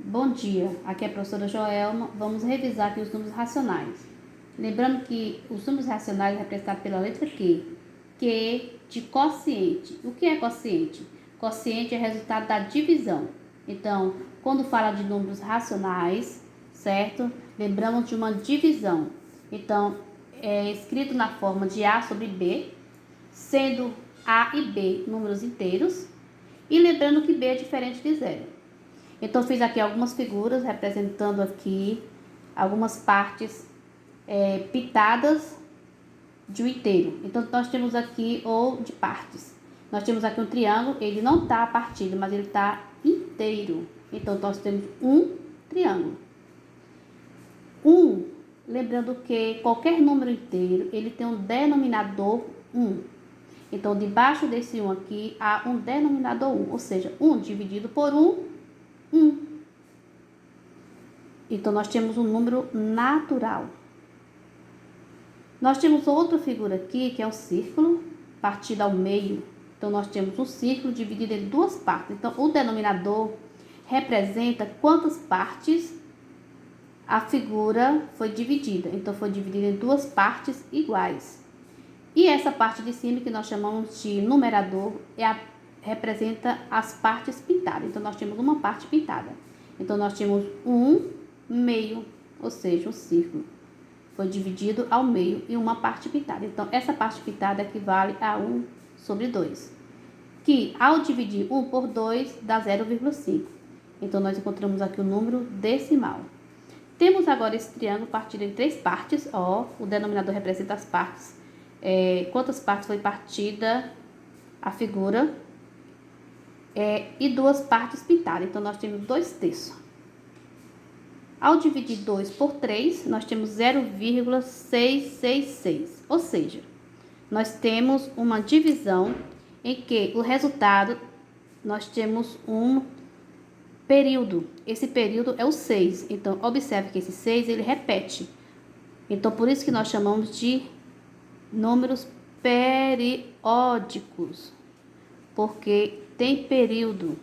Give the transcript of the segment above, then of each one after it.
Bom dia, aqui é a professora Joelma. Vamos revisar aqui os números racionais. Lembrando que os números racionais representados pela letra Q de quociente. O que é quociente? Quociente é resultado da divisão. Então, quando fala de números racionais, certo? Lembramos de uma divisão. Então, é escrito na forma de A sobre B, sendo A e B números inteiros. E lembrando que B é diferente de zero. Então, fiz aqui algumas figuras representando aqui algumas partes pitadas de um inteiro. Então, nós temos aqui, ou de partes. Nós temos aqui um triângulo, ele não está partido, mas ele está inteiro. Então, nós temos um triângulo. Lembrando que qualquer número inteiro, ele tem um denominador 1. Então, debaixo desse 1 aqui, há um denominador 1, ou seja, 1 dividido por 1, 1. Então, nós temos um número natural. Nós temos outra figura aqui, que é um círculo partido ao meio. Então, nós temos um círculo dividido em duas partes. Então, o denominador representa quantas partes a figura foi dividida. Então, foi dividida em duas partes iguais. E essa parte de cima, que nós chamamos de numerador, representa as partes pintadas. Então, nós temos uma parte pintada. Então, nós temos um meio, ou seja, um círculo. Foi dividido ao meio em uma parte pintada. Então, essa parte pintada equivale a 1 sobre 2. Que, ao dividir 1 por 2, dá 0,5. Então, nós encontramos aqui o número decimal. Temos agora esse triângulo partido em três partes. Ó, o denominador representa as partes. Quantas partes foi partida a figura? E duas partes pintadas. Então, nós temos 2/3. Ao dividir 2 por 3, nós temos 0,666. Ou seja, nós temos uma divisão em que o resultado, nós temos um período. Esse período é o 6. Então, observe que esse 6, ele repete. Então, por isso que nós chamamos de números periódicos. Porque tem período.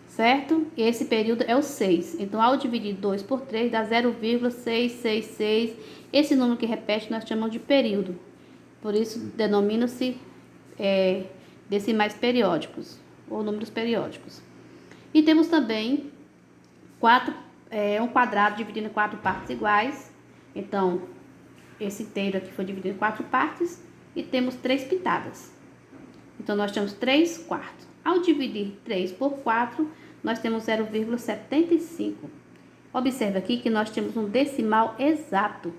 Certo? E esse período é o 6. Então, ao dividir 2 por 3, dá 0,666. Esse número que repete, nós chamamos de período. Por isso, denomina-se decimais periódicos, ou números periódicos. E temos também um quadrado dividido em 4 partes iguais. Então, esse inteiro aqui foi dividido em 4 partes. E temos 3 pitadas. Então, nós temos 3/4. Ao dividir 3 por 4, nós temos 0,75. Observe aqui que nós temos um decimal exato.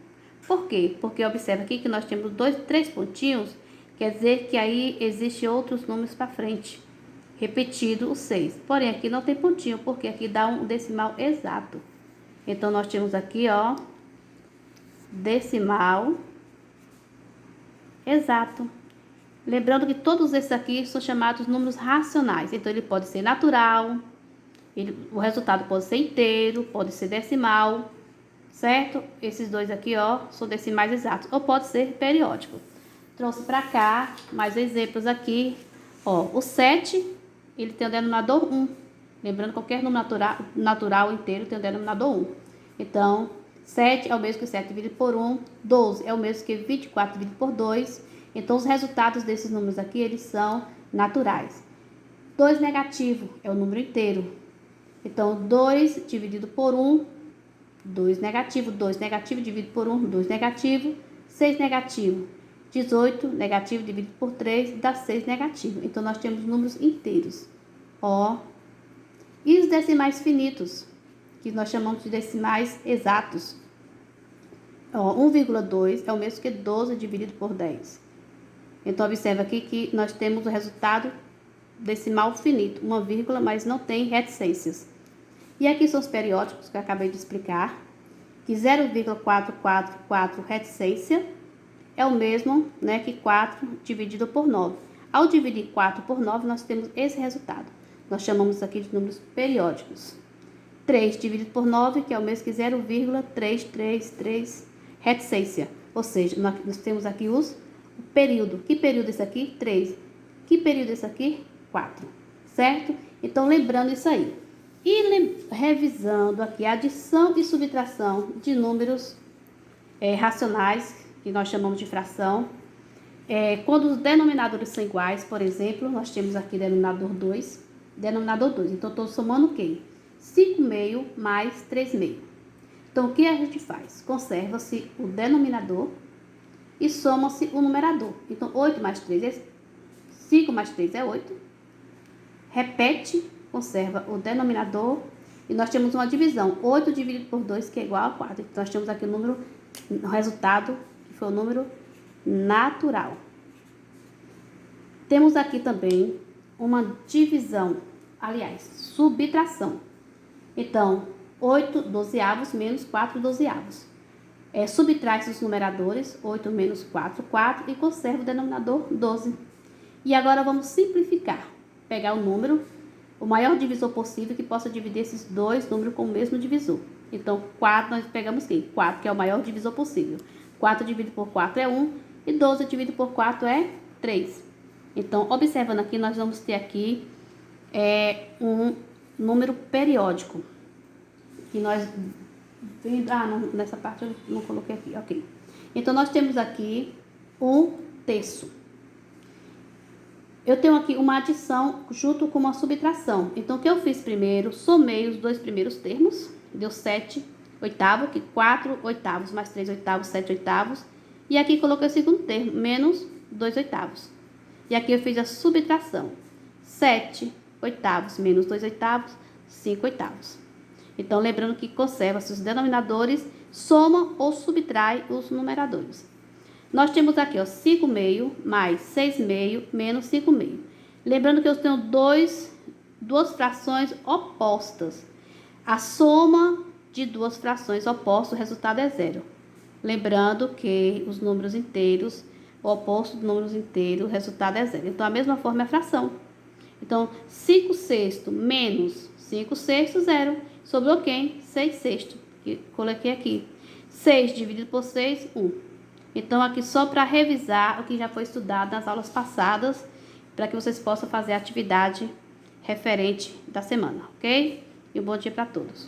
Por quê? Porque observe aqui que nós temos 3 pontinhos, quer dizer que aí existem outros números para frente. Repetido o 6. Porém, aqui não tem pontinho, porque aqui dá um decimal exato. Então, nós temos aqui, ó, decimal exato. Lembrando que todos esses aqui são chamados números racionais. Então, ele pode ser natural, o resultado pode ser inteiro, pode ser decimal, certo? Esses dois aqui, ó, são decimais exatos. Ou pode ser periódico. Trouxe para cá mais exemplos aqui. Ó, o 7, ele tem o denominador 1. Lembrando que qualquer número natural inteiro tem o denominador 1. Então, 7 é o mesmo que 7 dividido por 1. 12 é o mesmo que 24 dividido por 2. Então, os resultados desses números aqui, eles são naturais. 2 negativo é o número inteiro. Então, 2 dividido por 1, 2 negativo. 2 negativo dividido por 1, 2 negativo. 6 negativo. 18 negativo dividido por 3 dá 6 negativo. Então, nós temos números inteiros. Ó. E os decimais finitos, que nós chamamos de decimais exatos. Ó, 1,2 é o mesmo que 12 dividido por 10. Então, observa aqui que nós temos o resultado decimal finito, uma vírgula, mas não tem reticências. E aqui são os periódicos que eu acabei de explicar, que 0,444 reticência é o mesmo, né, que 4 dividido por 9. Ao dividir 4 por 9, nós temos esse resultado. Nós chamamos aqui de números periódicos. 3 dividido por 9, que é o mesmo que 0,333 reticência. Ou seja, nós temos aqui o período. Que período é esse aqui? 3. Que período é esse aqui? 4. Certo? Então, lembrando isso aí. E revisando aqui a adição e subtração de números racionais, que nós chamamos de fração. Quando os denominadores são iguais, por exemplo, nós temos aqui denominador 2. Então, estou somando o quê? 5/2 mais 3/2. Então, o que a gente faz? Conserva-se o denominador e soma-se o numerador. Então, 8 mais 3 é 5 mais 3 é 8. Repete, conserva o denominador. E nós temos uma divisão. 8 dividido por 2, que é igual a 4. Então, nós temos aqui o resultado, que foi o número natural. Temos aqui também uma divisão, aliás, subtração. Então, 8 dozeavos menos 4 dozeavos. Subtrai-se os numeradores, 8 menos 4, 4, e conserva o denominador 12. E agora vamos simplificar. Pegar o número, o maior divisor possível que possa dividir esses dois números com o mesmo divisor. Então, 4, nós pegamos quem? 4, que é o maior divisor possível. 4 dividido por 4 é 1, e 12 dividido por 4 é 3. Então, observando aqui, nós vamos ter aqui um número periódico. Que nós... nessa parte eu não coloquei aqui, ok. Então, nós temos aqui 1/3. Eu tenho aqui uma adição junto com uma subtração. Então, o que eu fiz primeiro? Somei os dois primeiros termos. Deu 7 oitavos, que 4 oitavos mais 3 oitavos, 7 oitavos. E aqui coloquei o segundo termo, menos 2 oitavos. E aqui eu fiz a subtração. 7 oitavos menos 2 oitavos, 5 oitavos. Então, lembrando que conserva-se os denominadores, soma ou subtrai os numeradores. Nós temos aqui, ó, 5/2 mais 6/2 menos 5/2. Lembrando que eu tenho duas frações opostas. A soma de duas frações opostas, o resultado é 0. Lembrando que os números inteiros, o oposto dos números inteiros, o resultado é 0. Então, a mesma forma é a fração. Então, 5/6 menos 5/6, 0. Sobrou quem? 6/6, que coloquei aqui. 6 dividido por 6, 1. Então, aqui só para revisar o que já foi estudado nas aulas passadas, para que vocês possam fazer a atividade referente da semana, ok? E um bom dia para todos.